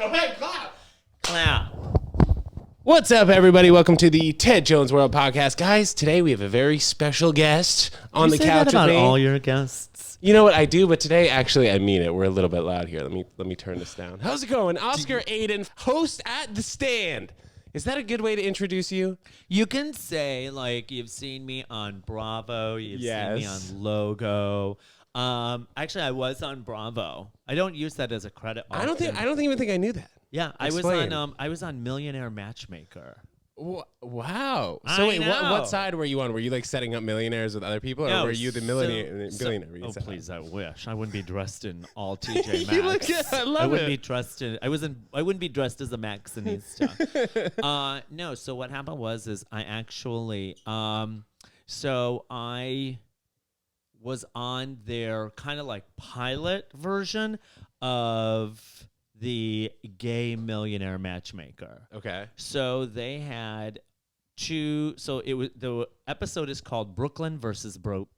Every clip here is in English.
Go ahead, clap. Clap. What's up, everybody? Welcome to the Ted Jones World podcast. Guys, today we have a very special guest on the couch with about me. all your guests. You know what I do, but today, actually, I mean it. We're a little bit loud here. Let me turn this down. How's it going? Oscar Aydin, host at The Stand. Is that a good way to introduce you? You can say, like, you've seen me on Bravo. You've seen me on Logo. Actually, I was on Bravo. I don't use that as a credit. I don't even think I knew that. Yeah, Explain. I was on Millionaire Matchmaker. Wow. So wait, what side were you on? Were you like setting up millionaires with other people, or were you the billionaire? Oh, please, I wish I wouldn't be dressed in all TJ Maxx. You look good. I love I wouldn't it. be dressed in. I wouldn't be dressed as a Maxinista. No. So what happened was I actually so I was on their kind of like pilot version of the gay millionaire matchmaker. Okay. So they had two. So it was the episode is called Brooklyn versus The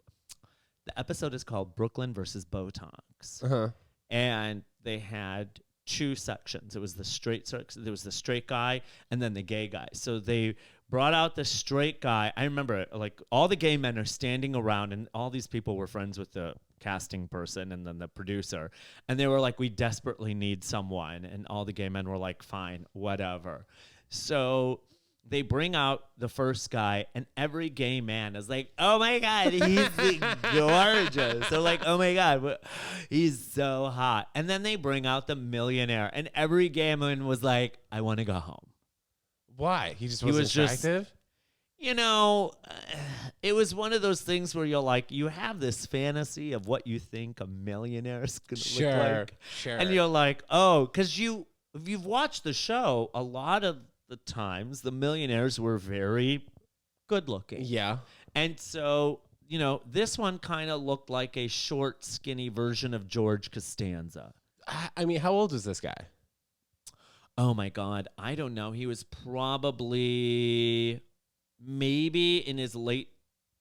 episode is called Brooklyn versus Botox, and they had two sections. It was the straight section. There was the straight guy, and then the gay guy. So they brought out the straight guy. I remember, like, all the gay men are standing around, and all these people were friends with the casting person and then the producer, and they were like, we desperately need someone, and all the gay men were like, fine, whatever. So they bring out the first guy, and every gay man is like, oh my god, he's gorgeous. They're like, oh my god, he's so hot. And then they bring out the millionaire, and every gay man was like, I want to go home. Why? He was attractive? It was one of those things where you're like, you have this fantasy of what you think a millionaire is going to look like. Sure. And you're like, oh, because if you've watched the show, a lot of the times the millionaires were very good looking. Yeah. And so, this one kind of looked like a short, skinny version of George Costanza. I mean, how old was this guy? Oh my God. I don't know. He was probably maybe in his late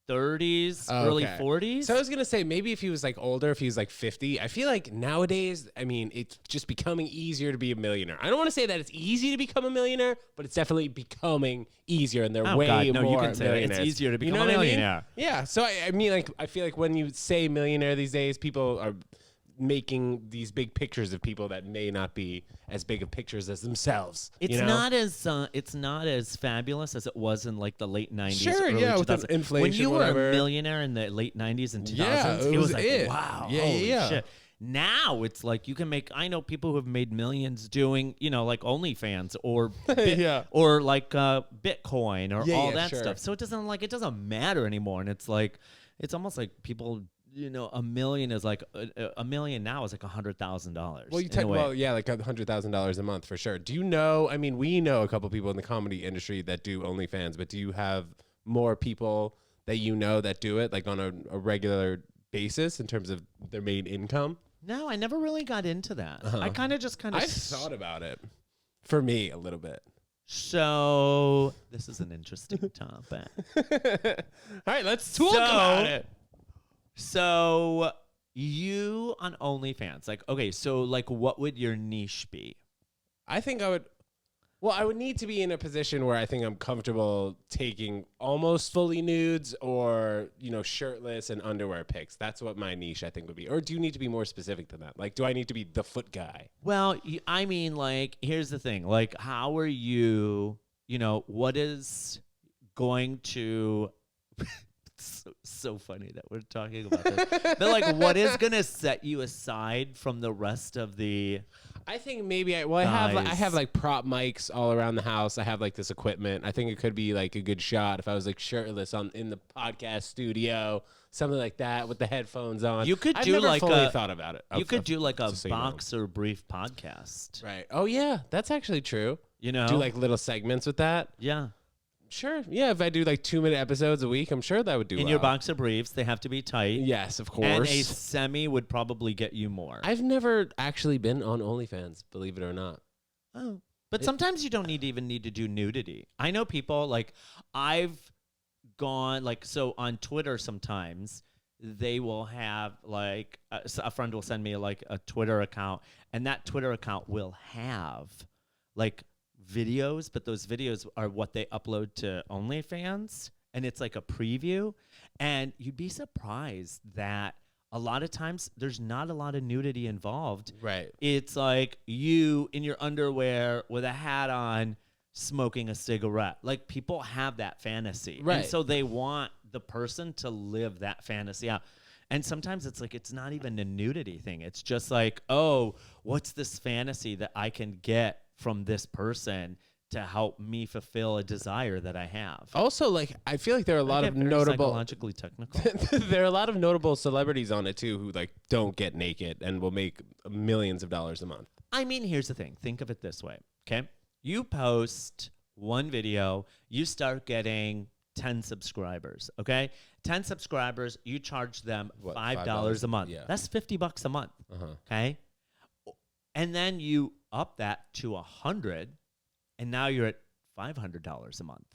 30s, early 40s. So I was going to say, maybe if he was like older, if he was like 50, I feel like nowadays, I mean, it's just becoming easier to be a millionaire. I don't want to say that it's easy to become a millionaire, but it's definitely becoming easier, and they're more you can say millionaires. it's easier to become a millionaire. I mean? Yeah. So I mean, like, I feel like when you say millionaire these days, people are making these big pictures of people that may not be as big of pictures as themselves. It's not as fabulous as it was in like the late 90s. Sure, early yeah, 2000s. with the inflation, when you whatever. were a millionaire in the late 90s and 2000s, Yeah, it was like, it. wow, Yeah, holy yeah. shit. Now it's like you can make. I know people who have made millions doing, like OnlyFans or or like Bitcoin or all that stuff. So it doesn't matter anymore, and it's like it's almost like people. A million is like a million now is like $100,000. Well, like $100,000 a month for sure. Do you know? I mean, we know a couple people in the comedy industry that do OnlyFans, but do you have more people that you know that do it like on a regular basis in terms of their main income? No, I never really got into that. I kind of I've thought about it. For me, a little bit. So this is an interesting topic. All right, let's talk about it. So you on OnlyFans, like, okay, so like what would your niche be? I think I would need to be in a position where I think I'm comfortable taking almost fully nudes or, shirtless and underwear pics. That's what my niche I think would be. Or do you need to be more specific than that? Like, do I need to be the foot guy? Well, I mean, like, here's the thing. Like, how are you, what is going to... So funny that we're talking about this. But like, what is gonna set you aside from the rest of the? I think maybe I have like prop mics all around the house. I have like this equipment. I think it could be like a good shot if I was like shirtless in the podcast studio, something like that with the headphones on. You could I've do never like fully thought about it. You could do like a boxer brief podcast, right? Oh yeah, that's actually true. Do like little segments with that. Yeah. Sure. Yeah, if I do like 2-minute episodes a week, I'm sure that would do In your boxer briefs, they have to be tight. Yes, of course. And a semi would probably get you more. I've never actually been on OnlyFans, believe it or not. Oh. But sometimes you don't even need to do nudity. I know people, like, I've gone, like, so on Twitter sometimes, they will have like a friend will send me like a Twitter account, and that Twitter account will have like videos, but those videos are what they upload to OnlyFans, and it's like a preview, and you'd be surprised that a lot of times there's not a lot of nudity involved. Right. It's like you in your underwear with a hat on smoking a cigarette. Like people have that fantasy. Right. And so they want the person to live that fantasy out. And sometimes it's like it's not even a nudity thing. It's just like, oh, what's this fantasy that I can get from this person to help me fulfill a desire that I have? Also, like, I feel like there are a lot of notable psychologically technical. there are a lot of notable celebrities on it too who like don't get naked and will make millions of dollars a month. I mean, here's the thing. Think of it this way, okay? You post one video, you start getting 10 subscribers, okay? 10 subscribers, you charge them $5 a month. Yeah. That's $50 a month, okay? And then you up that to 100, and now you're at $500 a month.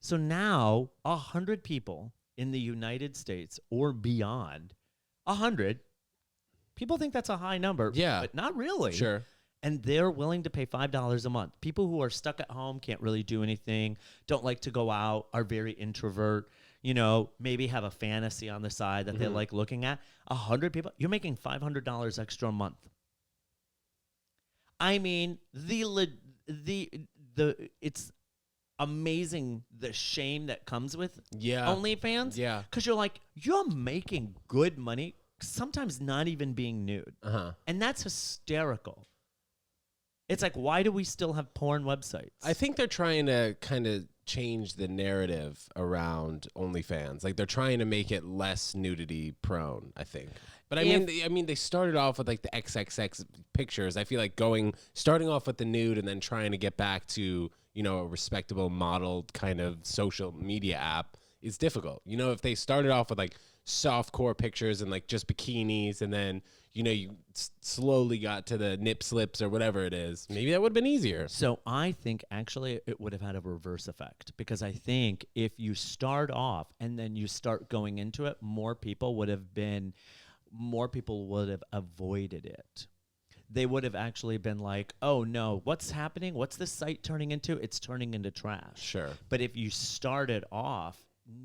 So now 100 people in the United States or beyond, 100, people think that's a high number, but not really. Sure. And they're willing to pay $5 a month. People who are stuck at home, can't really do anything, don't like to go out, are very introvert, you know, maybe have a fantasy on the side that they like looking at. 100 people, you're making $500 extra a month. I mean, it's amazing the shame that comes with OnlyFans. Yeah. Because you're like, you're making good money, sometimes not even being nude. And that's hysterical. It's like, why do we still have porn websites? I think they're trying to kind of change the narrative around OnlyFans. Like they're trying to make it less nudity prone, I think. But I mean, they started off with like the XXX pictures. I feel like starting off with the nude and then trying to get back to, you know, a respectable modeled kind of social media app is difficult. You know, if they started off with like softcore pictures and like just bikinis, and then, you know, you slowly got to the nip slips or whatever it is, maybe that would have been easier. So I think actually it would have had a reverse effect, because I think if you start off and then you start going into it, more people would have avoided it. They would have actually been like, oh no, what's happening? What's this site turning into? It's turning into trash. Sure. But if you started off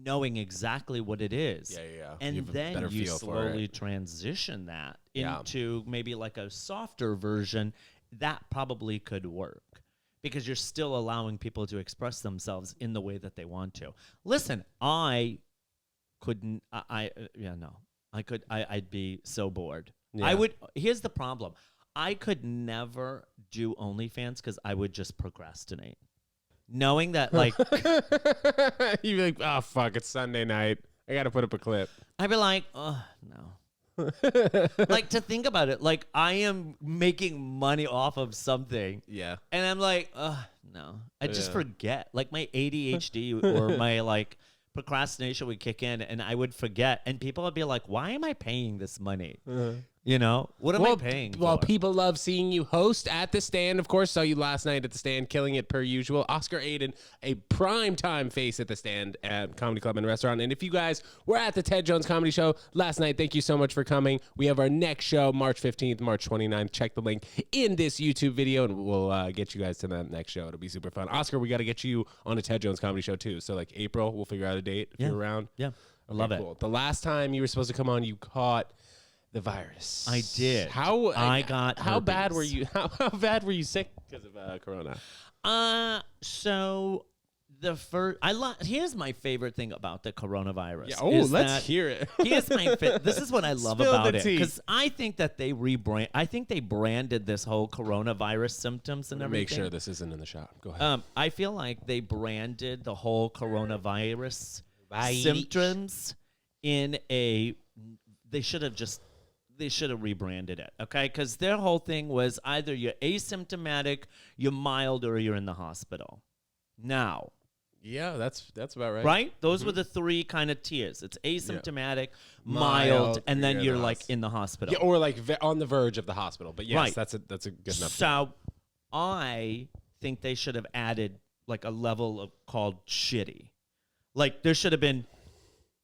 knowing exactly what it is, and then you slowly transition that into maybe like a softer version, that probably could work, because you're still allowing people to express themselves in the way that they want to. Listen, I'd be so bored. Here's the problem. I could never do OnlyFans because I would just procrastinate. Knowing that, like, you'd be like, oh, fuck, it's Sunday night. I got to put up a clip. I'd be like, oh, no. Like, to think about it, like, I am making money off of something. Yeah. And I'm like, oh, no. I just forget. Like, my ADHD or my, like, procrastination would kick in, and I would forget. And people would be like, why am I paying this money? You know, what am I paying for? Well, people love seeing you host at The Stand. Of course, saw you last night at The Stand, killing it per usual. Oscar Aydin, a primetime face at The Stand at Comedy Club and Restaurant. And if you guys were at the Ted Jones Comedy Show last night, thank you so much for coming. We have our next show, March 15th, March 29th. Check the link in this YouTube video, and we'll get you guys to that next show. It'll be super fun. Oscar, we got to get you on a Ted Jones Comedy Show, too. So, like, April, we'll figure out a date if you're around. Yeah, I love it. Cool. The last time you were supposed to come on, you caught the virus. I did. How herpes. bad were you? How bad were you sick because of Corona? So the first, here's my favorite thing about the coronavirus. Yeah. Oh, let's hear it. Here's my this is what I love Spill about the it, tea. because I think that they branded this whole coronavirus symptoms and everything. Make sure this isn't in the shot. Go ahead. I feel like they branded the whole coronavirus symptoms in a. They should have rebranded it, okay? Because their whole thing was either you're asymptomatic, you're mild, or you're in the hospital. Now. Yeah, that's about right. Right? Those were the three kind of tiers. It's asymptomatic, mild, and then you're like in the hospital. Yeah, or like on the verge of the hospital. But yes, that's a good enough. So I think they should have added like a level of called shitty. Like there should have been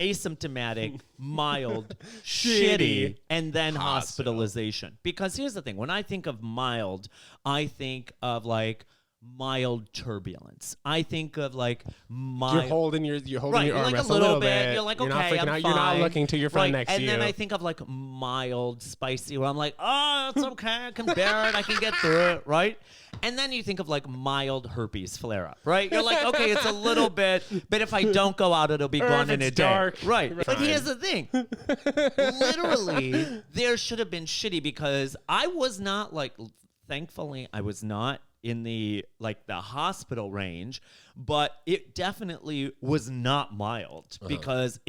asymptomatic, mild, Shitty, shitty, and then hospital. hospitalization. Because here's the thing. When I think of mild, I think of like mild turbulence. I think of like mild. You're holding your arm like rest a little bit. You're like, You're not okay, freaking I'm out. fine. You're not looking to your friend next to And you. then I think of like mild, spicy, where I'm like, oh, it's okay. I can bear it. I can get through it, right? And then you think of like mild herpes flare up, right? You're like, okay, it's a little bit, but if I don't go out, it'll be gone in a day. Dark. Right. But Fine. here's the thing. Literally, there should have been shitty because I was not like, thankfully, I was not in the like the hospital range, but it definitely was not mild because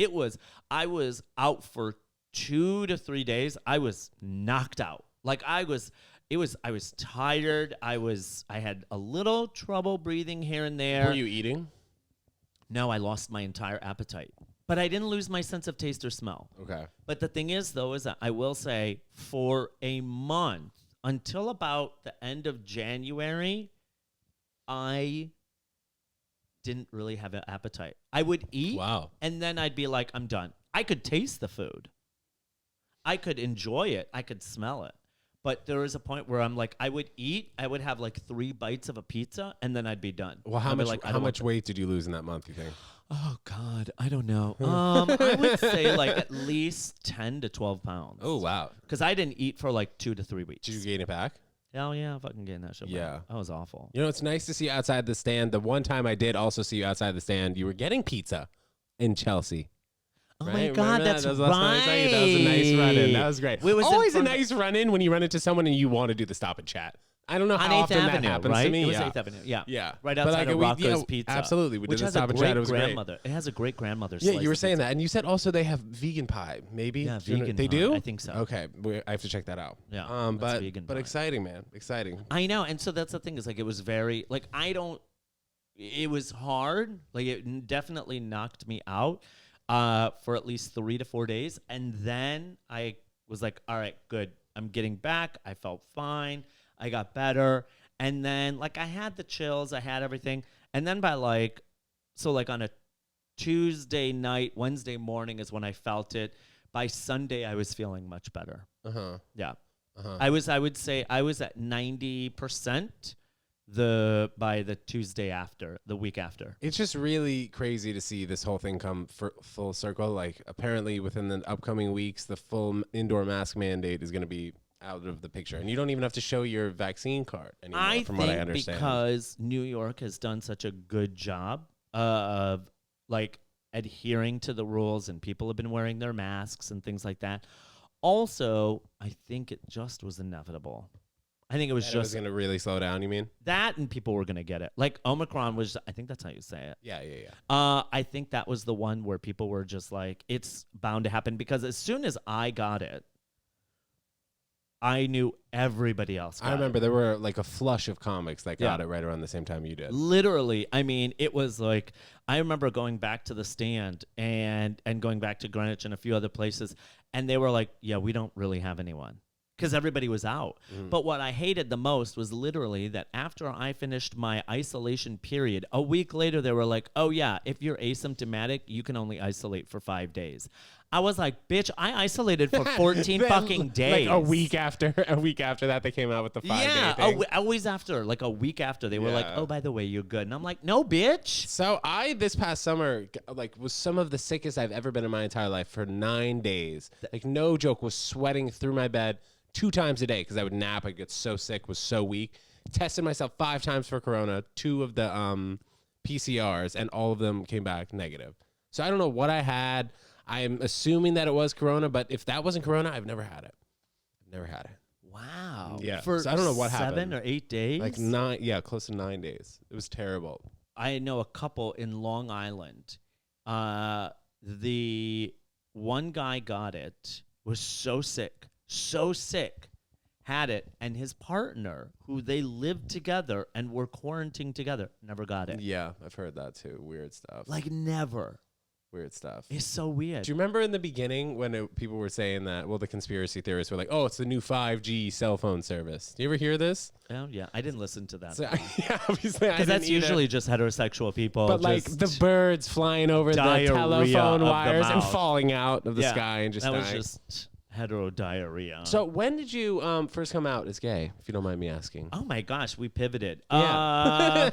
I was out for 2 to 3 days. I was knocked out. Like I was tired. I had a little trouble breathing here and there. Were you eating? No, I lost my entire appetite. But I didn't lose my sense of taste or smell. Okay. But the thing is, though, is that I will say for a month, until about the end of January, I didn't really have an appetite. I would eat, and then I'd be like, I'm done. I could taste the food. I could enjoy it. I could smell it. But there was a point where I'm like, I would eat. I would have like 3 bites of a pizza, and then I'd be done. Well, how much weight did you lose in that month, you think? Oh, God, I don't know. I would say like at least 10 to 12 pounds. Oh, wow. Because I didn't eat for like 2 to 3 weeks. Did you gain it back? Hell yeah, fucking getting that shit back. Yeah. That was awful. You know, it's nice to see you outside the stand. The one time I did also see you outside the stand, you were getting pizza in Chelsea. Oh right? my God, Remember that's that was right. last night? That was a nice run-in. That was great. It was in Always a front of- nice run-in when you run into someone and you want to do the stop and chat. I don't know On how 8th often Avenue, that happens right? to me. It was Yeah. 8th Avenue, yeah. Yeah. Right But outside of Rocco's Pizza. Absolutely. We which did the has a stop and great chat. It was great. grandmother. It has a great grandmother Yeah, slice you were of saying pizza. that. And you said also they have vegan pie, maybe? Yeah, Do you know- vegan They pie. do? I think so. Okay. I have to check that out. Yeah, that's But vegan but pie. exciting, man. Exciting. I know, and so that's the thing is like it was very like it was hard. Like it definitely knocked me out for at least 3 to 4 days, and then I was like, all right, good. I'm getting back. I felt fine. I got better, and then like I had the chills. I had everything, and then by like on a Tuesday night, Wednesday morning is when I felt it. By Sunday, I was feeling much better. Yeah. I would say I was at 90% by the Tuesday after, the week after. It's just really crazy to see this whole thing come full circle. Like apparently within the upcoming weeks, the full indoor mask mandate is going to be out of the picture, and you don't even have to show your vaccine card anymore. From what I understand, because New York has done such a good job of like adhering to the rules, and people have been wearing their masks and things like that. Also, I think it just was inevitable. I think it was just going to really slow down. You mean that, and people were going to get it. Like Omicron was, I think that's how you say it. Yeah. I think that was the one where people were just like, it's bound to happen, because as soon as I got it, I knew everybody else got I remember it. there were like a flush of comics that got it right around the same time you did. Literally, I mean, it was like, I remember going back to the stand and going back to Greenwich and a few other places, and they were like, yeah, we don't really have anyone. Because everybody was out. But what I hated the most was literally that after I finished my isolation period, a week later they were like, oh yeah, if you're asymptomatic, you can only isolate for 5 days. I was like, bitch, I isolated for 14 fucking days. Like a week after that, they came out with the 5-day thing. Always after, like a week after, they were like, oh, by the way, you're good. And I'm like, no, bitch. So I, this past summer, like was some of the sickest I've ever been in my entire life for 9 days. Like no joke, was sweating through my bed 2 times a day because I would nap. I'd get so sick, was so weak. Tested myself 5 times for corona, 2 of the PCRs, and all of them came back negative. So I don't know what I had. I'm assuming that it was corona, but if that wasn't corona, I've never had it. Wow. Yeah. For So I don't know what 7 happened. or 8 days? Like 9, yeah, close to 9 days. It was terrible. I know a couple in Long Island. The one guy got it, was so sick, had it, and his partner, who they lived together and were quarantined together, never got it. Yeah, I've heard that too. Weird stuff. Like never. Weird stuff. It's so weird. Do you remember in the beginning when people were saying that, well, the conspiracy theorists were like, oh, it's the new 5G cell phone service. Do you ever hear this? Oh, yeah. I didn't listen to that. So, yeah, obviously I Because that's didn't either. usually just heterosexual people. But like the birds flying over the telephone wires and falling out of the sky and just dying. That was just hetero diarrhea. So when did you first come out as gay, if you don't mind me asking? Oh, my gosh. We pivoted. Yeah.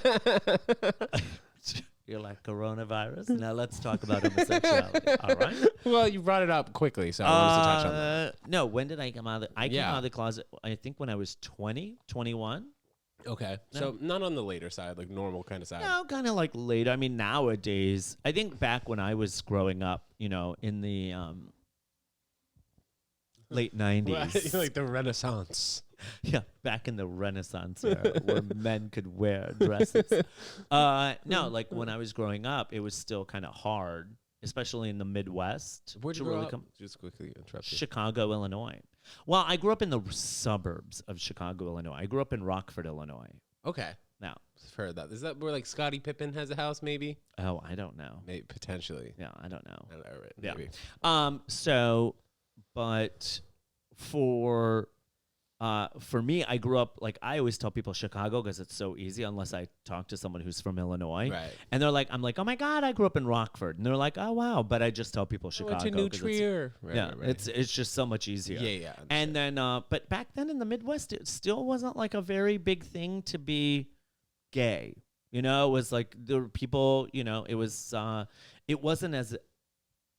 You're like coronavirus. Now let's talk about homosexuality. All right. Well, you brought it up quickly, so I wanted to touch on that. No, when did I come out? I came out of the closet, I think when I was 20, 21. Okay. No. So not on the later side, like normal kind of side. No, kind of like later. I mean, nowadays, I think back when I was growing up, in the late 90s. Right, like the Renaissance. Yeah, back in the Renaissance era where men could wear dresses. No, like when I was growing up, it was still kind of hard, especially in the Midwest. Where'd you grow up? Just quickly interrupt you. Chicago, Illinois. Well, I grew up in the suburbs of Chicago, Illinois. I grew up in Rockford, Illinois. Okay. Now, I've heard that. Is that where like Scottie Pippen has a house? Maybe. Oh, I don't know. Maybe potentially. Yeah, I don't know. Right, Yeah. Maybe. But for me, I grew up, like, I always tell people Chicago because it's so easy unless I talk to someone who's from Illinois. Right. And they're like, I'm like, oh my God, I grew up in Rockford. And they're like, oh wow. But I just tell people Chicago. I went to New Trier. Right. It's just so much easier. Yeah. And then, but back then in the Midwest, it still wasn't like a very big thing to be gay. It was like there were people, it wasn't as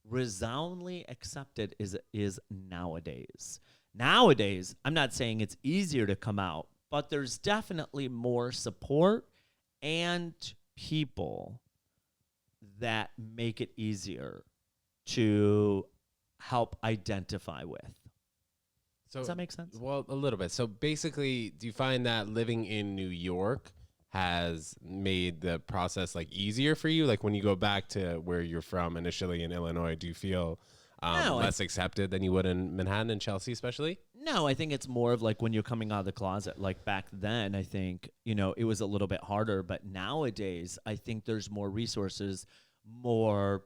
resoundingly accepted as it is nowadays. Nowadays, I'm not saying it's easier to come out, but there's definitely more support and people that make it easier to help identify with. Does that make sense? Well, a little bit. So basically, do you find that living in New York has made the process like easier for you? Like when you go back to where you're from initially in Illinois, do you feel less accepted than you would in Manhattan and Chelsea especially? No, I think it's more of like when you're coming out of the closet. Like back then, I think, it was a little bit harder. But nowadays, I think there's more resources, more,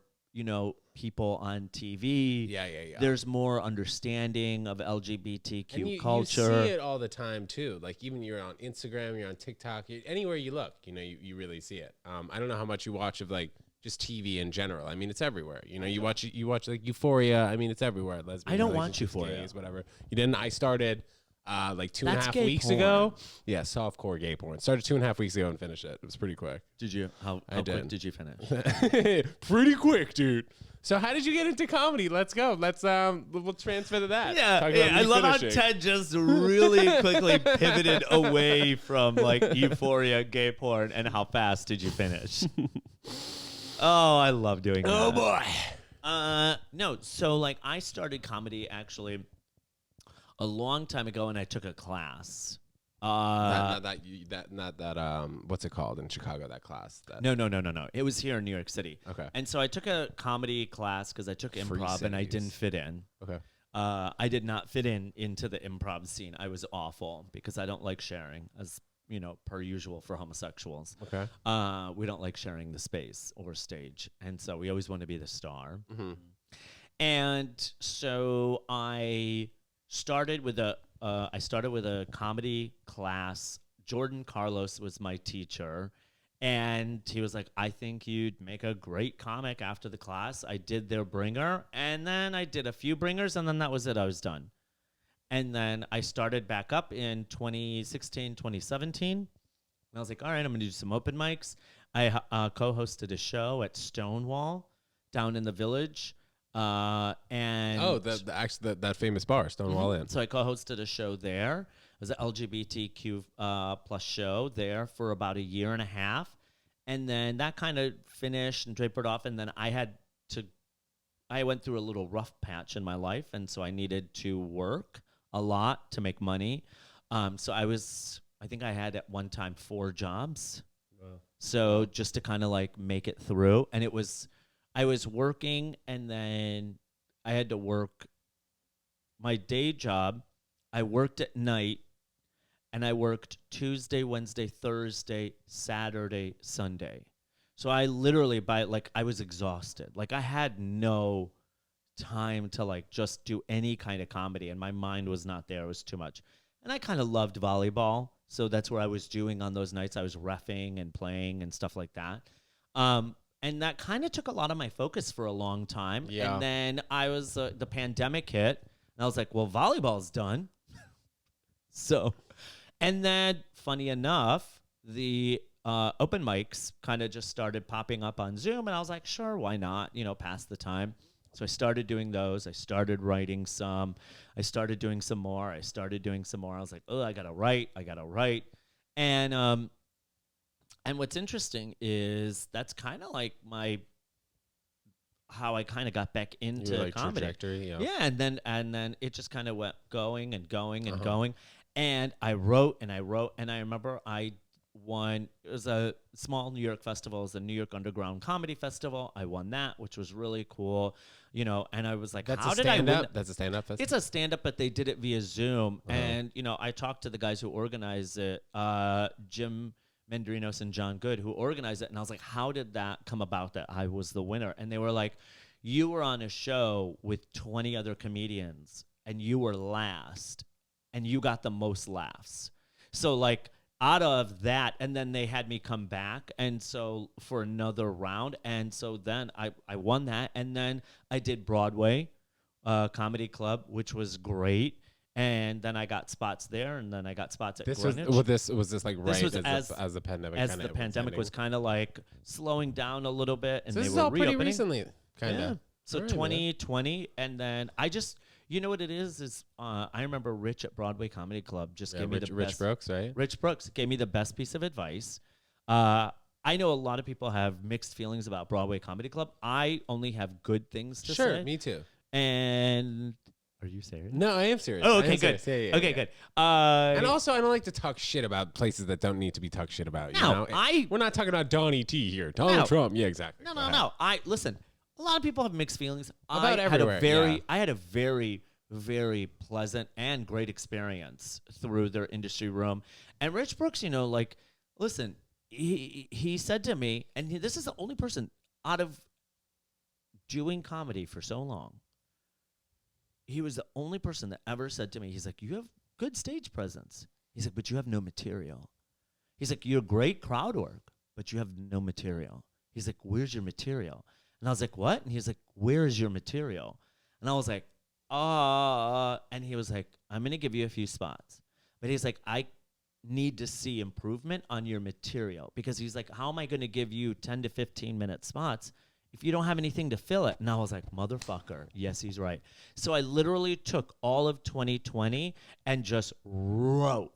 people on TV. Yeah. There's more understanding of LGBTQ and culture. You see it all the time, too. Like even you're on Instagram, you're on TikTok, anywhere you look, you really see it. I don't know how much you watch of like just TV in general. I mean, it's everywhere. You watch like Euphoria. I mean, it's everywhere. I don't watch Euphoria. Gays, whatever. You didn't? I started like 2.5 weeks porn. ago. Yeah, softcore gay porn. Started 2.5 weeks ago and finished it. It was pretty quick. Did you? How quick did you finish? Pretty quick, dude. So how did you get into comedy? Let's go. We'll transfer to that. Yeah, I love how Ted just really quickly pivoted away from like Euphoria, gay porn, and how fast did you finish? Oh, I love doing that. Oh boy. No, so like I started comedy actually a long time ago, and I took a class. Not that what's it called in Chicago? That class. No. It was here in New York City. Okay. And so I took a comedy class because I took improv and I didn't fit in. Okay. I did not fit into the improv scene. I was awful because I don't like sharing, as per usual for homosexuals. Okay. We don't like sharing the space or stage, and so we always want to be the star. Mm-hmm. And so I started with a comedy class. Jordan Carlos was my teacher, and he was like, I think you'd make a great comic after the class. I did their bringer, and then I did a few bringers, and then that was it. I was done. And then I started back up in 2016, 2017. And I was like, all right, I'm going to do some open mics. I co-hosted a show at Stonewall down in the Village. And that famous bar, Stonewall Inn. So I co-hosted a show there. It was an LGBTQ plus show there for about a year and a half. And then that kind of finished and drapered off. And then I went through a little rough patch in my life. And so I needed to work a lot to make money. So I think I had at one time 4 jobs. Wow. So just to kind of like make it through. And I was working, and then I had to work my day job. I worked at night, and I worked Tuesday, Wednesday, Thursday, Saturday, Sunday. So I literally I was exhausted. Like I had no time to like just do any kind of comedy, and my mind was not there. It was too much. And I kind of loved volleyball, so that's where I was doing on those nights. I was reffing and playing and stuff like that. And that kind of took a lot of my focus for a long time. Yeah. And then the pandemic hit, and I was like, well, volleyball's done. So, and then funny enough, the open mics kind of just started popping up on Zoom, and I was like, sure, why not? Pass the time. So I started doing those. I started writing some. I started doing some more. I was like, oh, I gotta write. And what's interesting is that's kind of like how I kind of got back into like comedy. Trajectory, yeah. Yeah, and then it just kind of went going and going and going. And I wrote, and I remember I won. It was a small New York festival. It was the New York Underground Comedy Festival. I won that, which was really cool. And I was like, how did I win? That's a stand-up festival? It's a stand-up, but they did it via Zoom. And, I talked to the guys who organized it, Jim Mendrinos and John Good, who organized it. And I was like, how did that come about that I was the winner? And they were like, you were on a show with 20 other comedians, and you were last, and you got the most laughs. So, like, out of that, and then they had me come back, and so for another round, and so then I won that, and then I did Broadway Comedy Club, which was great, and then I got spots there, and then I got spots at Greenwich. Was this like right as the pandemic? As the pandemic was kind of like slowing down a little bit, and so they this were is all reopening. pretty recently, kind of. Yeah. So 2020, and then I just. You know what it is I remember Rich at Broadway Comedy Club just gave me the best. Rich Brooks, right? Rich Brooks gave me the best piece of advice. I know a lot of people have mixed feelings about Broadway Comedy Club. I only have good things to say. Sure, me too. And are you serious? No, I am serious. Oh, okay, good. Yeah, okay, good. And also, I don't like to talk shit about places that don't need to be talked shit about. No, we're not talking about Donnie T here. Donald Trump. Yeah, exactly. No. Listen. A lot of people have mixed feelings. About everywhere. I had a very, very pleasant and great experience through their industry room. And Rich Brooks, listen, he said to me, and this is the only person out of doing comedy for so long, he was the only person that ever said to me, he's like, you have good stage presence. He's like, but you have no material. He's like, you're great crowd work, but you have no material. He's like, where's your material? And I was like, what? And he's like, where is your material? And I was like, and he was like, I'm going to give you a few spots. But he's like, I need to see improvement on your material. Because he's like, how am I going to give you 10 to 15-minute spots if you don't have anything to fill it? And I was like, motherfucker, yes, he's right. So I literally took all of 2020 and just wrote.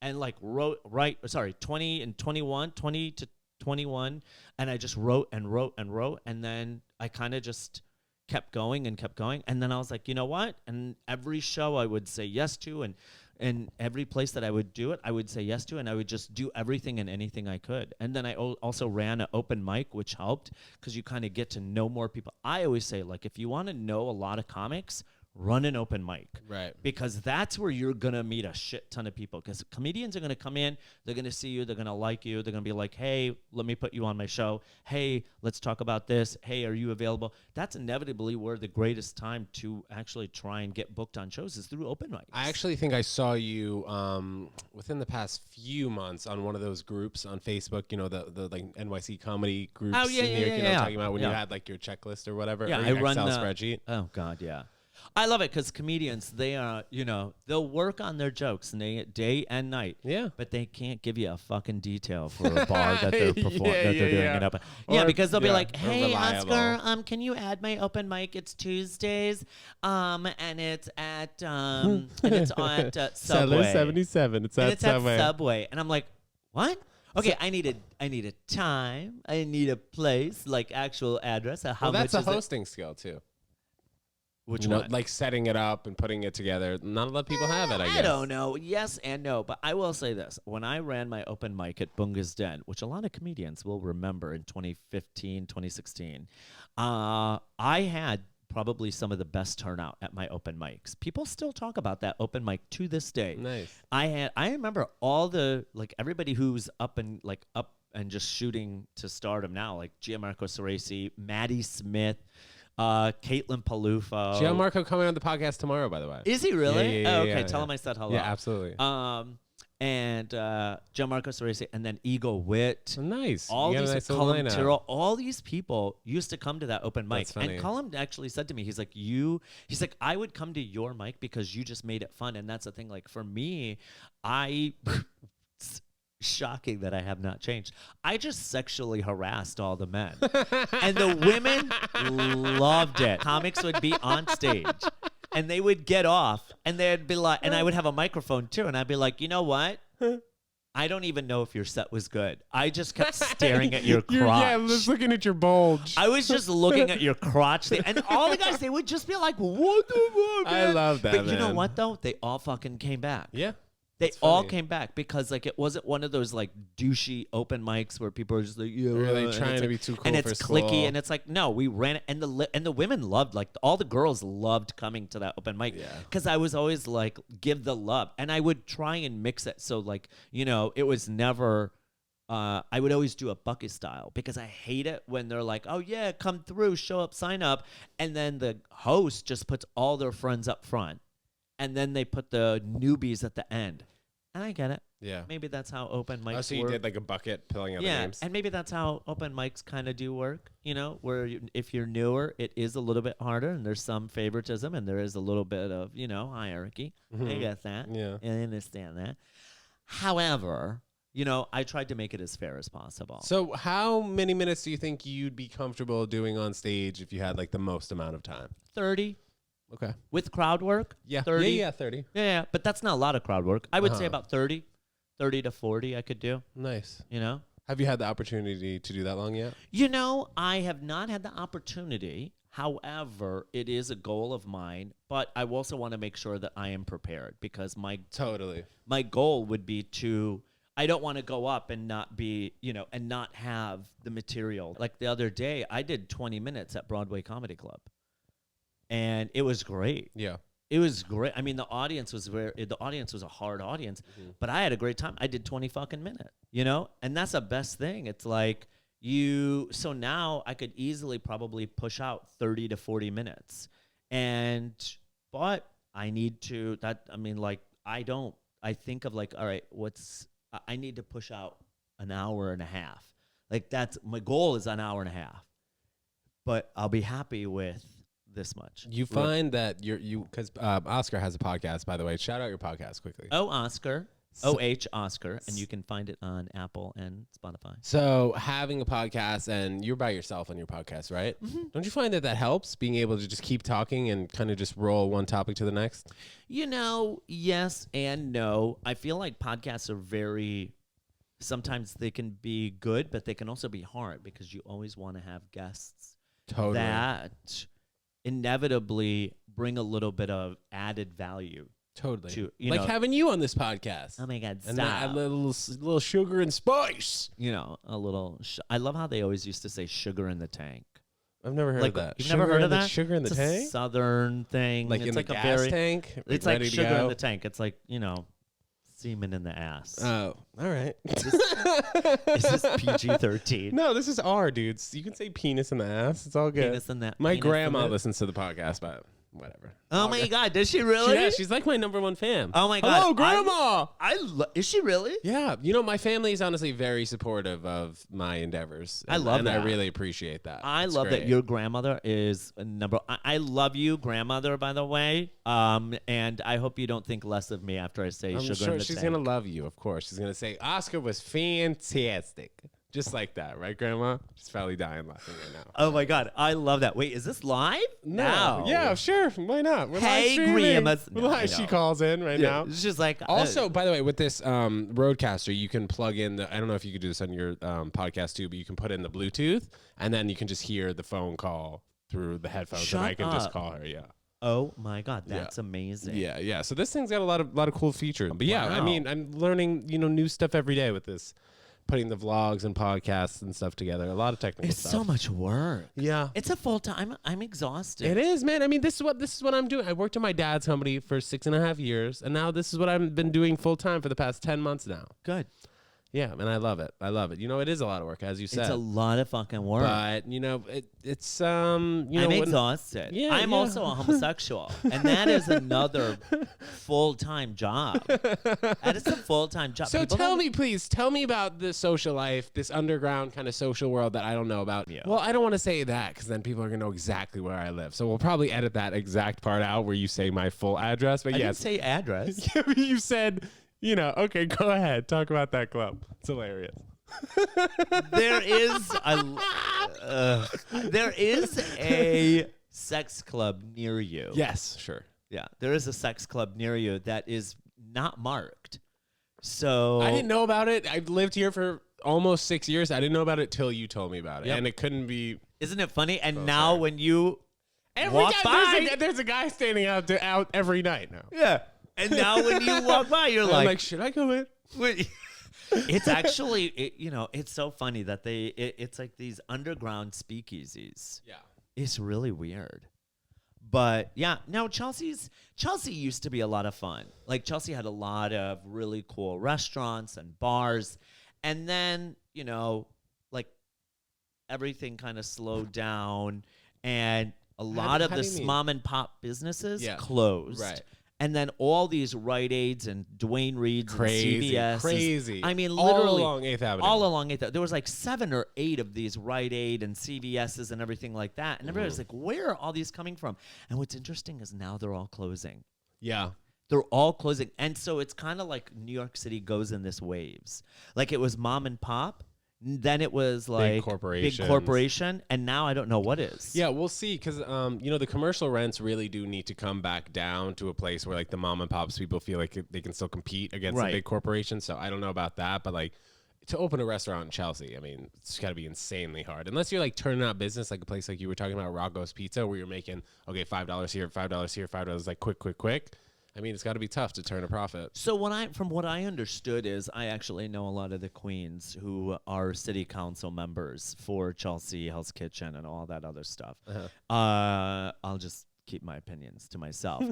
And 20 and 21, 20 to 21, and I just wrote, and then I kind of just kept going, and then I was like, you know what? And every show I would say yes to, and every place that I would do it, I would say yes to, and I would just do everything and anything I could. And then I also ran an open mic, which helped, because you kind of get to know more people. I always say, like, if you want to know a lot of comics, run an open mic. Right. Because that's where you're going to meet a shit ton of people. Because comedians are going to come in, they're going to see you, they're going to like you, they're going to be like, hey, let me put you on my show. Hey, let's talk about this. Hey, are you available? That's inevitably where the greatest time to actually try and get booked on shows is through open mics. I actually think I saw you within the past few months on one of those groups on Facebook, the like NYC comedy groups. Oh, yeah, in New York, yeah. Talking about when you had like your checklist or whatever. Yeah, or I your run Excel spreadsheet. Oh, God, yeah. I love it because comedians, they are, they'll work on their jokes day and night. Yeah. But they can't give you a fucking detail for a bar that they're doing it up. Or, because they'll be like, hey, reliable. Oscar, can you add my open mic? It's Tuesdays, and it's at Subway. Cellar 77. It's at Subway. At Subway. And I'm like, what? Okay, I need a time. I need a place, like actual address. How much that's a is it? hosting skill too. Which one? Like setting it up and putting it together. Not a lot of people have it, I guess. I don't know. Yes and no. But I will say this. When I ran my open mic at Bunga's Den, which a lot of comedians will remember in 2015, 2016, I had probably some of the best turnout at my open mics. People still talk about that open mic to this day. Nice. I remember all the everybody who's up and just shooting to stardom now, like Gianmarco Ceresi, Maddie Smith, Caitlin Palufo. Gianmarco coming on the podcast tomorrow, by the way. Is he really? Yeah, okay, tell him I said hello. Yeah, absolutely. And Gianmarco Ceresi, and then Eagle Witt. Nice. All these nice Cullum Tyrrell, all these people used to come to that open mic. That's funny. And Cullum actually said to me, he's like, I would come to your mic because you just made it fun. And that's the thing. Like for me, it's shocking that I have not changed. I just sexually harassed all the men. And the women loved it. Comics would be on stage. And they would get off, and they'd be like, and I would have a microphone too, and I'd be like, you know what? I don't even know if your set was good. I just kept staring at your crotch. Yeah, just looking at your bulge. I was just looking at your crotch. And all the guys, they would just be like, what the fuck, man? I love that, But you know man. what, though? They all fucking came back. Yeah. They all came back because it wasn't one of those douchey open mics where people are just like, yeah, really trying to be too cool and for it's school. clicky, and it's like, no, we ran it, and the women loved, all the girls loved coming to that open mic because I was always like, give the love, and I would try and mix it so it was never. I would always do a bucket style because I hate it when they're like, oh yeah, come through, show up, sign up, and then the host just puts all their friends up front. And then they put the newbies at the end. And I get it. Yeah. Maybe that's how open mics work. So you did like a bucket filling out the names? And maybe that's how open mics kind of do work, where if you're newer, it is a little bit harder, and there's some favoritism, and there is a little bit of, hierarchy. I get that. Yeah. I understand that. However, I tried to make it as fair as possible. So how many minutes do you think you'd be comfortable doing on stage if you had the most amount of time? 30. Okay. With crowd work? Yeah. 30. Yeah, 30. Yeah, but that's not a lot of crowd work. I would say about 30 to 40 I could do. Nice. Have you had the opportunity to do that long yet? I have not had the opportunity. However, it is a goal of mine, but I also want to make sure that I am prepared because my goal would be I don't want to go up and not be, and not have the material. Like the other day, I did 20 minutes at Broadway Comedy Club. And it was great. Yeah. It was great. I mean, the audience was a hard audience, but I had a great time. I did 20 fucking minutes, and that's the best thing. It's like so now I could easily probably push out 30 to 40 minutes. But I need to, I think of all right, I need to push out an hour and a half. That's, my goal is an hour and a half, but I'll be happy with this much. You find that because Oscar has a podcast, by the way. Shout out your podcast quickly. Oh, Oscar. OH Oscar, and you can find it on Apple and Spotify. So having a podcast, and you're by yourself on your podcast, right? Mm-hmm. Don't you find that helps, being able to just keep talking and kind of just roll one topic to the next? Yes and no. I feel like podcasts are sometimes they can be good, but they can also be hard because you always want to have guests that inevitably bring a little bit of added value. Totally. To, like having you on this podcast. Oh my God, stop. And add a little sugar and spice. A little. I love how they always used to say sugar in the tank. I've never heard of that. You've never heard of that? Sugar in the tank? A Southern thing. Like in the gas tank? It's like sugar in the tank. It's like, semen in the ass. Oh, all right. Is this PG-13? No, this is R, dudes. You can say penis in the ass. It's all good. Penis in that. My grandma listens to the podcast, but whatever. Oh my God, does she really? Yeah, she's like my number one fan. Oh my God. Hello, Grandma. Is she really? Yeah. My family is honestly very supportive of my endeavors. I love that. And I really appreciate that. I love that your grandmother is a number. I love you, grandmother, by the way. And I hope you don't think less of me after I say sugar in the she's tank. going to love you, of course. She's going to say, Oscar was fantastic. Just like that, right, Grandma? She's probably dying laughing right now. Oh, my God. I love that. Wait, is this live? No. Yeah, sure. Why not? We're hey, Grandma. She calls in right now. It's just like... Also, by the way, with this Roadcaster, you can plug in I don't know if you could do this on your podcast, too, but you can put in the Bluetooth, and then you can just hear the phone call through the headphones, and I can just call her, yeah. Oh, my God. That's amazing. Yeah. So this thing's got a lot of cool features. But, yeah, I mean, I'm learning, new stuff every day with this putting the vlogs and podcasts and stuff together. A lot of technical It's stuff. so much work. Yeah. It's a full time. I'm exhausted. It is, man. I mean, this is what I'm doing. I worked at my dad's company for 6.5 years, and now this is what I've been doing full time for the past 10 months now. Good. Yeah, and I love it. I love it. You know, it is a lot of work, as you said. It's a lot of fucking work. But you know, it's you know, I'm exhausted. Yeah, I'm yeah. also a homosexual, and that is another full-time job. That is a full-time job. So People tell don't- me, please, tell me about the social life, this underground kind of social world that I don't know about. Yeah. Well, I don't want to say that because then people are gonna know exactly where I live. So we'll probably edit that exact part out where you say my full address. But I didn't yes, say address. you said, you know, okay, go ahead, talk about that club. It's hilarious. There is a sex club near you. Yes, sure. Yeah, there is a sex club near you that is not marked. So I didn't know about it. I've lived here for almost 6 years. I didn't know about it till you told me about it, Yep. and it couldn't be. Isn't it funny? And now when you Every walk time by, there's a guy standing out every night now. yeah. And now when you walk by, you're I'm like, like, should I go in? wait. It's actually, you know, it's so funny that it's like these underground speakeasies. Yeah. It's really weird. But yeah, no, Chelsea used to be a lot of fun. Like Chelsea had a lot of really cool restaurants and bars. And then, you know, like everything kind of slowed down and a lot of how do the you mean? mom and pop businesses Yeah. closed. Right. And then all these Rite Aids and Dwayne Reeds Crazy, and CVS. crazy. I mean, all literally along 8th Avenue. all along 8th. There was like 7 or 8 of these Rite Aid and CVS's and everything like that. And everybody was like, where are all these coming from? And what's interesting is now they're all closing. Yeah. They're all closing. And so it's kind of like New York City goes in this waves. Like it was mom and pop. Then it was like big corporation, and now I don't know what is. Yeah, we'll see, because you know, the commercial rents really do need to come back down to a place where like the mom and pops people feel like they can still compete against the Right. big corporations. So I don't know about that, but like to open a restaurant in Chelsea, I mean, it's got to be insanely hard. Unless you're like turning out business, like a place like you were talking about, Rocco's Pizza, where you're making $5 here, $5 here, $5 like quick. I mean, it's got to be tough to turn a profit. So from what I understood is I actually know a lot of the queens who are city council members for Chelsea Hell's Kitchen and all that other stuff. I'll just keep my opinions to myself.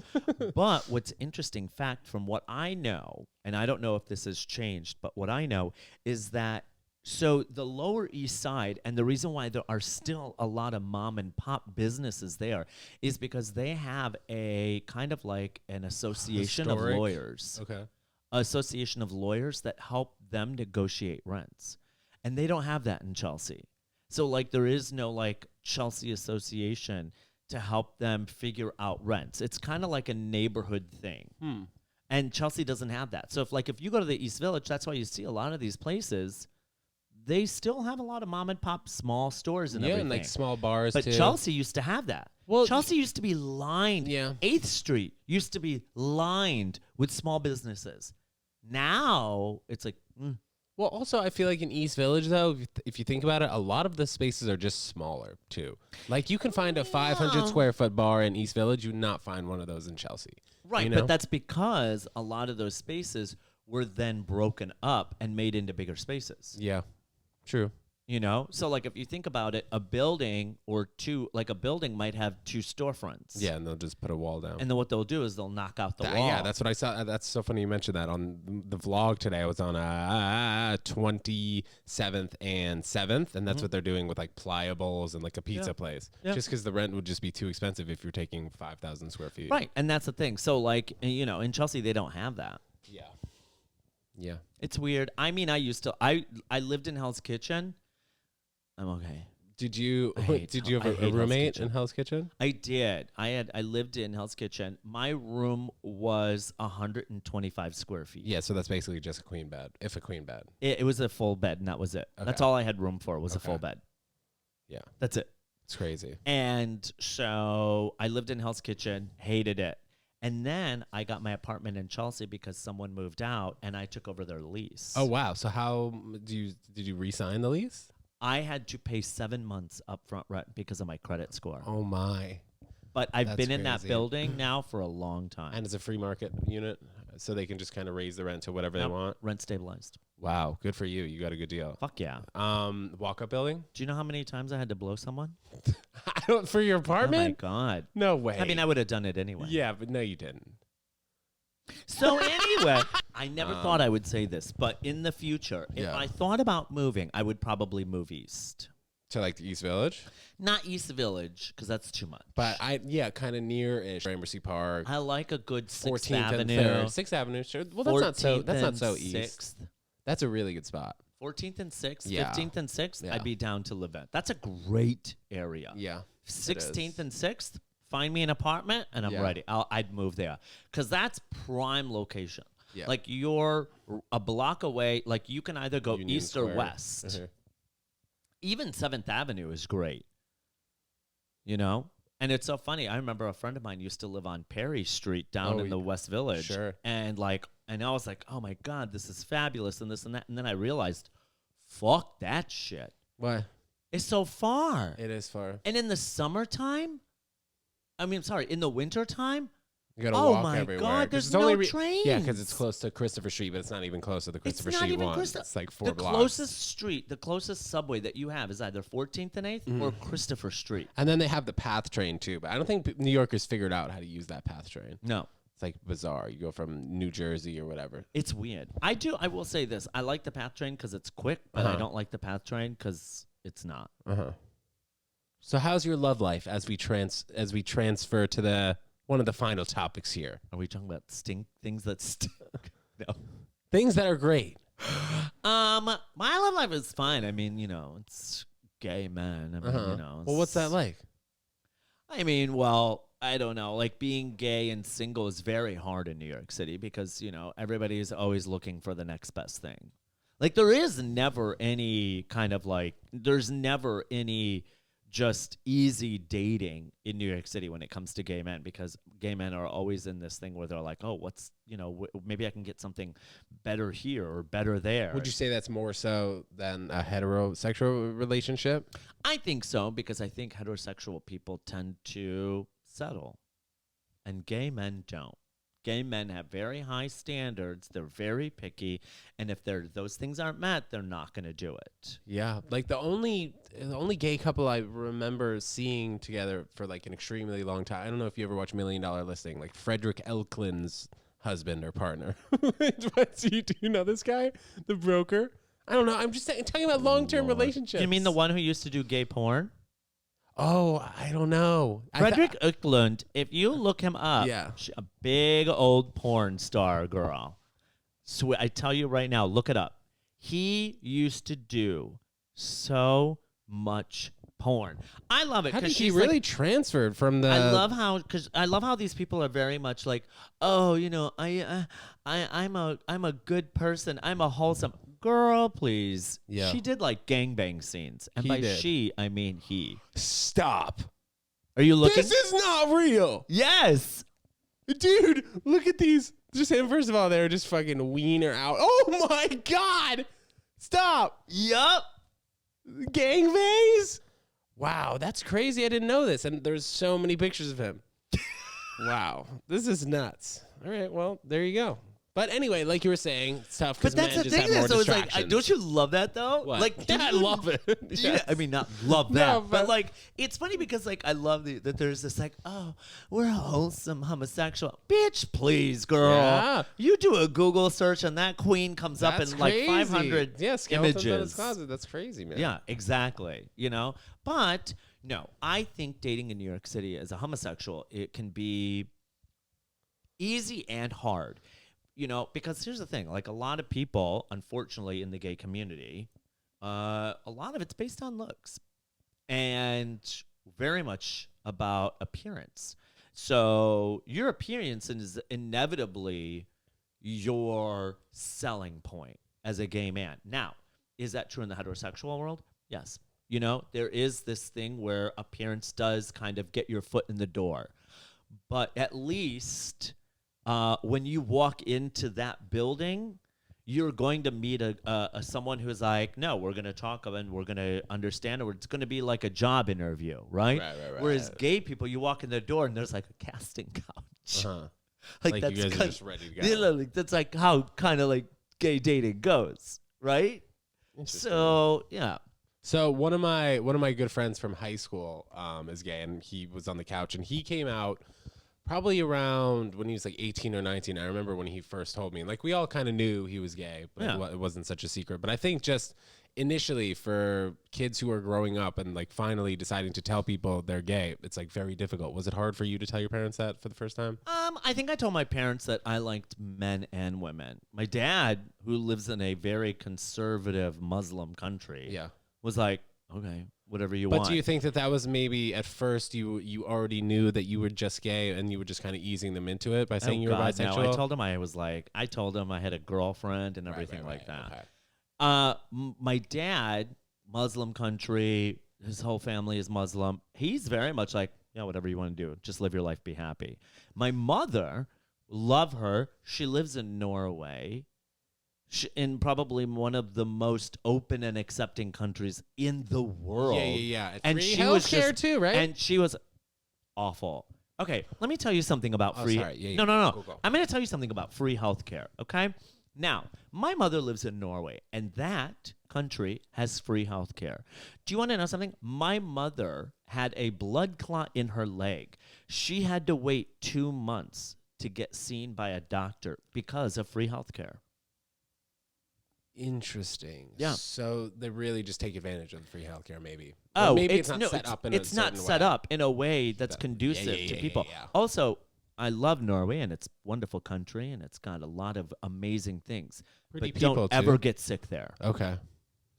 But what's interesting fact from what I know, and I don't know if this has changed, but what I know is that so the Lower East Side, and the reason why there are still a lot of mom and pop businesses there is because they have a kind of like an association Historic. of lawyers. Okay. Association of lawyers that help them negotiate rents. And they don't have that in Chelsea. So like there is no like Chelsea association to help them figure out rents. It's kind of like a neighborhood thing. And Chelsea doesn't have that. So if you go to the East Village, that's why you see a lot of these places. They still have a lot of mom and pop small stores and everything. And like small bars But too. Chelsea used to have that. Well, Chelsea used to be lined. Yeah. 8th Street used to be lined with small businesses. Now it's like, Well, also, I feel like in East Village, though, if you think about it, a lot of the spaces are just smaller, too. Like, you can find a 500 square foot bar in East Village. You would not find one of those in Chelsea. right. You know? But that's because a lot of those spaces were then broken up and made into bigger spaces. Yeah, true. You know? So, like, if you think about it, a building or two, like a building might have 2 storefronts. Yeah, and they'll just put a wall down. And then what they'll do is they'll knock out the wall. Yeah, that's what I saw. That's so funny you mentioned that. On the vlog today, I was on 27th and 7th, and that's what they're doing with, like, pliables and, like, a pizza place. Yeah. Just because the rent would just be too expensive if you're taking 5,000 square feet. Right. And that's the thing. So, like, you know, in Chelsea, they don't have that. Yeah. Yeah. It's weird. I mean, I lived in Hell's Kitchen. I'm okay. Did you I hate did you Hell- have I a hate Hell's roommate Kitchen. in Hell's Kitchen? I did. I lived in Hell's Kitchen. My room was 125 square feet. Yeah, so that's basically just a queen bed, if a queen bed. It was a full bed, and that was it. That's Okay. all I had room for was a full Okay. bed. Yeah, That's it. it's crazy. And so I lived in Hell's Kitchen, hated it. And then I got my apartment in Chelsea because someone moved out, and I took over their lease. Oh wow! So how did you re-sign the lease? I had to pay 7 months upfront rent because of my credit score. Oh my! But I've That's been in that crazy. building now for a long time. And it's a free market unit. so they can just kind of raise the rent to whatever they want. Rent stabilized. Wow, good for you. You got a good deal. Fuck yeah. Walk-up building? Do you know how many times I had to blow someone? I don't, for your apartment? Oh my God. No way. I mean, I would have done it anyway. Yeah, but no, you didn't. So anyway, I never thought I would say this, but in the future, if Yeah. I thought about moving, I would probably move east. To like the East Village? Not East Village, because that's too much. But kind of near-ish. Gramercy Park. I like a good 6th 14th Avenue. and 3rd. 6th Avenue, sure. Well, that's not so east. 6th. That's a really good spot. 14th and 6th, Yeah. 15th and 6th, Yeah. I'd be down to live at. That's a great area. Yeah. 16th and 6th, find me an apartment and I'm Yeah. ready. I'd move there because that's prime location. Yeah. Like you're a block away. Like you can either go Union east or Square. west. Mhm. Even 7th Avenue is great. You know? And it's so funny. I remember a friend of mine used to live on Perry Street down in the West Village. Sure. And I was like, oh my God, this is fabulous and this and that. And then I realized, fuck that shit. What? It's so far. It is far. And in the summertime, in the wintertime, You gotta oh walk my everywhere. God, 'Cause there's it's only no trains. Yeah, because it's close to Christopher Street, but it's not even close to the Christopher it's not Street even one. Christopher. It's like 4 the blocks. closest street, the closest subway that you have is either 14th and 8th or Christopher Street. And then they have the PATH train too, but I don't think New Yorkers figured out how to use that PATH train. No. It's like bizarre. You go from New Jersey or whatever. It's weird. I will say this. I like the PATH train because it's quick, but I don't like the PATH train because it's not. So how's your love life as we transfer to one of the final topics here? Are we talking about things that stink? No. Things that are great. My love life is fine. I mean, it's gay men. I mean, Well, what's that like? I mean, well, I don't know. Like being gay and single is very hard in New York City because, everybody is always looking for the next best thing. Like there's never any just easy dating in New York City when it comes to gay men because gay men are always in this thing where they're like, oh, maybe I can get something better here or better there. Would you say that's more so than a heterosexual relationship? I think so because I think heterosexual people tend to settle and gay men don't. Gay men have very high standards. They're very picky. And if those things aren't met, they're not going to do it. Yeah. Like the only gay couple I remember seeing together for like an extremely long time. I don't know if you ever watched $1 Million Listing, like Frederick Elklin's husband or partner. Do you know this guy? The broker? I don't know. I'm just talking about long-term relationships. You mean the one who used to do gay porn? Oh, I don't know. Frederick Eklund, if you look him up, Yeah. a big old porn star girl. So I tell you right now, look it up. He used to do so much porn. I love it How did because he she's really like, transferred from the? I love how these people are very much like, oh, I'm a good person. I'm a wholesome girl. Please, Yeah. She did like gangbang scenes, and He by did. she I mean he. Stop. Are you looking? This is not real. Yes. Dude, look at these. Just him, first of all, they're just fucking wiener out. Oh my God. Stop. Yup. Gangbangs? Wow, that's crazy. I didn't know this. And there's so many pictures of him. Wow. This is nuts. All right, well, there you go. But anyway, like you were saying, it's tough because But men that's the just thing. have more So it's like, distractions. don't you love that though? What? Like, Yeah, I love it. Yeah, Yes. I mean, not love that, No, but but- like, it's funny because like I love that there's this like, oh, we're a wholesome homosexual. Bitch, please, girl. Yeah. You do a Google search and that queen comes up That's in like crazy. 500 yeah, skeletons in his images. closet. That's crazy, man. Yeah, exactly. But no, I think dating in New York City as a homosexual, it can be easy and hard. Because here's the thing, like a lot of people, unfortunately, in the gay community, a lot of it's based on looks and very much about appearance. So your appearance is inevitably your selling point as a gay man. Now, is that true in the heterosexual world? Yes. There is this thing where appearance does kind of get your foot in the door. But at least when you walk into that building, you're going to meet someone who's like, no, we're going to talk and we're going to understand, or it's going to be like a job interview, right? Right. Whereas gay people, you walk in the door and there's like a casting couch. Like you that's guys are kind just ready to go. you know, like, that's like how kind of like gay dating goes, right? So yeah. So one of my good friends from high school is gay, and he was on the couch, and he came out probably around when he was like 18 or 19. I remember when he first told me. Like we all kind of knew he was gay, but it wasn't such a secret. But I think just initially for kids who are growing up and like finally deciding to tell people they're gay, it's like very difficult. Was it hard for you to tell your parents that for the first time? I think I told my parents that I liked men and women. My dad, who lives in a very conservative Muslim country, was like, okay, whatever you want. But do you think that was maybe at first you already knew that you were just gay and you were just kind of easing them into it by saying you were bisexual? No, I told him I had a girlfriend and everything like that. Okay. My dad, Muslim country, his whole family is Muslim. He's very much like, yeah, whatever you want to do, just live your life, be happy. My mother, love her. She lives in Norway, in probably one of the most open and accepting countries in the world. Yeah. And free she was healthcare too, right? And she was awful. Okay, let me tell you something about free. Sorry. No. Go. I'm going to tell you something about free healthcare. Okay. Now, my mother lives in Norway, and that country has free healthcare. Do you want to know something? My mother had a blood clot in her leg. She had to wait 2 months to get seen by a doctor because of free healthcare. Interesting. Yeah. So they really just take advantage of the free healthcare, maybe. Oh, or maybe it's not set up in it's not set up in a way that's conducive to people. Yeah. Also, I love Norway, and it's a wonderful country, and it's got a lot of amazing things. Pretty but people don't too. ever get sick there. Okay.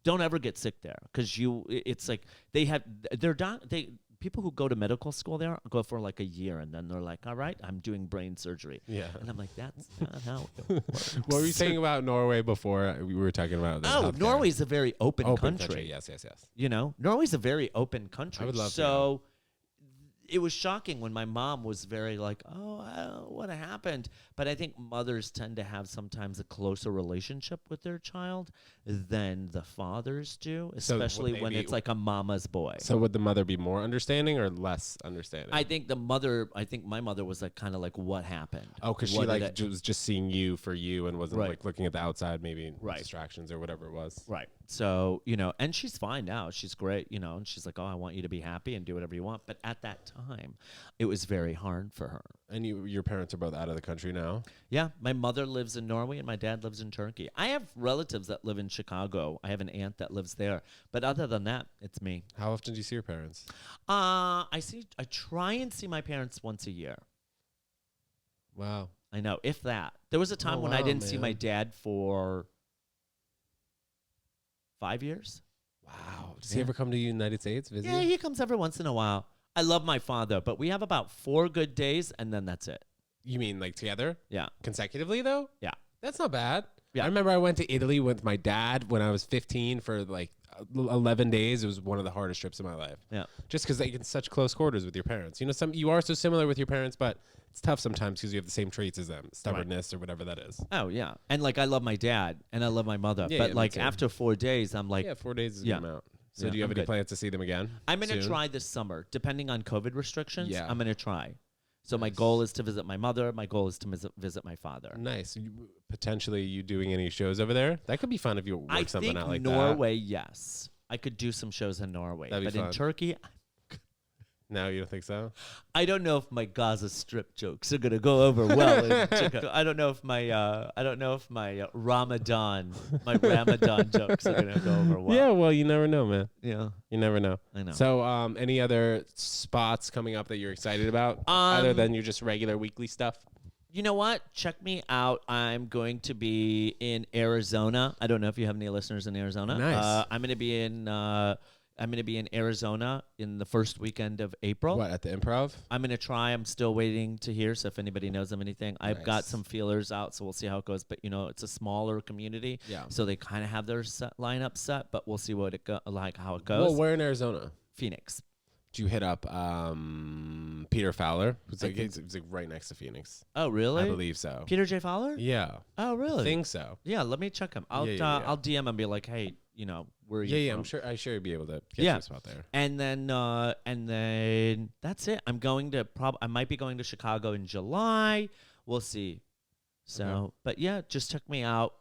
Don't ever get sick there, because it's like people who go to medical school there go for like a year, and then they're like, all right, I'm doing brain surgery. Yeah. And I'm like, that's not how it works. What were you saying about Norway before we were talking about this? Oh, healthcare? Norway's a very open country. country. Yes. You know, Norway's a very open country. I would love to So it was shocking when my mom was very like, oh, what happened? But I think mothers tend to have sometimes a closer relationship with their child than the fathers do, especially when it's like a mama's boy. So would the mother be more understanding or less understanding? I think my mother was like kind of like, what happened? Oh, because she was just seeing you for you and wasn't like looking at the outside, maybe distractions or whatever it was. Right. So, and she's fine now. She's great, and she's like, oh, I want you to be happy and do whatever you want. But at that time, it was very hard for her. And your parents are both out of the country now? Yeah. My mother lives in Norway and my dad lives in Turkey. I have relatives that live in Chicago. I have an aunt that lives there. But other than that, it's me. How often do you see your parents? I try and see my parents once a year. Wow. I know, if that. There was a time when I didn't see my dad for 5 years. Wow. Does he ever come to the United States visit? Yeah, he comes every once in a while. I love my father, but we have about 4 good days, and then that's it. You mean like together? Yeah. Consecutively, though? Yeah. That's not bad. Yeah. I remember I went to Italy with my dad when I was 15 for like 11 days. It was one of the hardest trips of my life. Yeah. Just because they get in such close quarters with your parents. You are so similar with your parents, but it's tough sometimes because you have the same traits as them. Stubbornness or whatever that is. Oh, yeah. And like I love my dad and I love my mother. But like after 4 days, I'm like. Yeah, 4 days is a good amount. So do you have any plans to see them again? I'm going to try this summer. Depending on COVID restrictions, I'm going to try. So my Nice. goal is to visit my mother. My goal is to visit my father. Nice. Potentially you doing any shows over there? That could be fun if you work something out like Norway, yes. I could do some shows in Norway. That'd be but fun. in Turkey, No, you don't think so? I don't know if my Gaza Strip jokes are gonna go over well. I don't know if my Ramadan jokes are gonna go over well. Yeah, well, you never know, man. Yeah, You never know. I know. So, any other spots coming up that you're excited about, other than your just regular weekly stuff? You know what? Check me out. I'm going to be in Arizona. I don't know if you have any listeners in Arizona. Nice. I'm going to be in Arizona in the first weekend of April. What, at the Improv? I'm going to try. I'm still waiting to hear. So if anybody knows of anything, I've got Nice. some feelers out. So we'll see how it goes. But it's a smaller community. Yeah. So they kind of have their lineup set, but we'll see how it goes. Well, where in Arizona? Phoenix. Did you hit up Peter Fowler? It's I like, think- it's like right next to Phoenix. Oh, really? I believe so. Peter J. Fowler? Yeah. Oh, really? I think so. Yeah, let me check him. I'll Yeah. I'll DM him and be like, hey, where are you Yeah, from? I'm sure you'll be able to get Yeah. you a spot there. And then that's it. I might be going to Chicago in July. we'll see. So, Okay. but yeah, just check me out.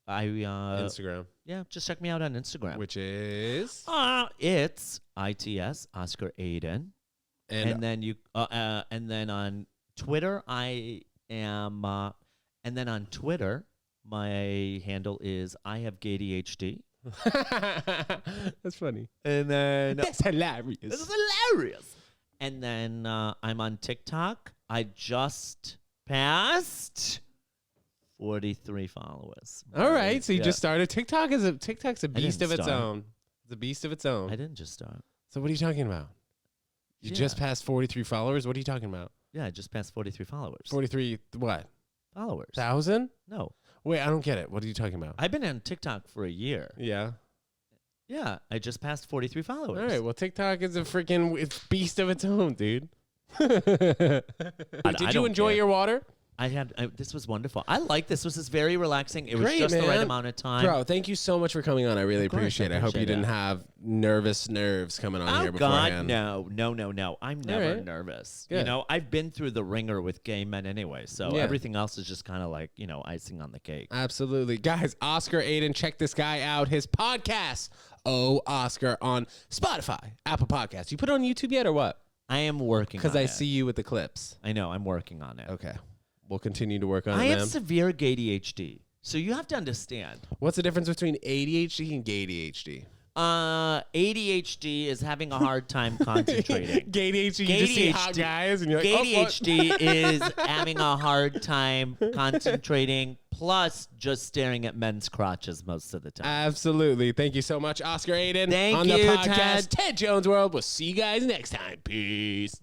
Instagram, Yeah, just check me out on Instagram. which is It's ITS Oscar Aydin, and then you and then on Twitter I am, and then on Twitter my handle is I have ADHD. That's funny. And then That's hilarious. this is hilarious. And then I'm on TikTok. I just passed 43 followers. All right, so you Yeah. just started. TikTok's a beast didn't of its start. own. It's a beast of its own. I didn't just start. So what are you talking about? You just passed 43 followers. What are you talking about? Yeah, I just passed 43 followers. 43 what? Followers. 1,000? No. Wait, I don't get it. What are you talking about? I've been on TikTok for a year. Yeah. Yeah, I just passed 43 followers. All right. Well, TikTok is a freaking beast of its own, dude. Did you don't enjoy care. your water? This was wonderful. I like this. This is very relaxing. It was Great, just the right man. amount of time. Bro, thank you so much for coming on. I really Of course, I appreciate it. I hope you appreciate didn't it. have nervous nerves coming on Oh here God, beforehand. no. I'm never right. nervous. Good. You know, I've been through the ringer with gay men anyway, so Yeah. everything else is just kind of like, icing on the cake. Absolutely. Guys, Oscar Aydin, check this guy out. His podcast, Oh Oscar, on Spotify, Apple Podcasts. You put it on YouTube yet or what? I am working on Because it. I see you with the clips. I know, I'm working on it. Okay. We'll continue to work on I it, have man. severe ADHD, so you have to understand. What's the difference between ADHD and gay ADHD? ADHD is having a hard time concentrating. Gay ADHD, you just see hot guys and you're like, oh, what? ADHD is having a hard time concentrating, plus just staring at men's crotches most of the time. Absolutely. Thank you so much, Oscar Aydin. Thank on the you, podcast, Ted. Ted Jones World. We'll see you guys next time. Peace.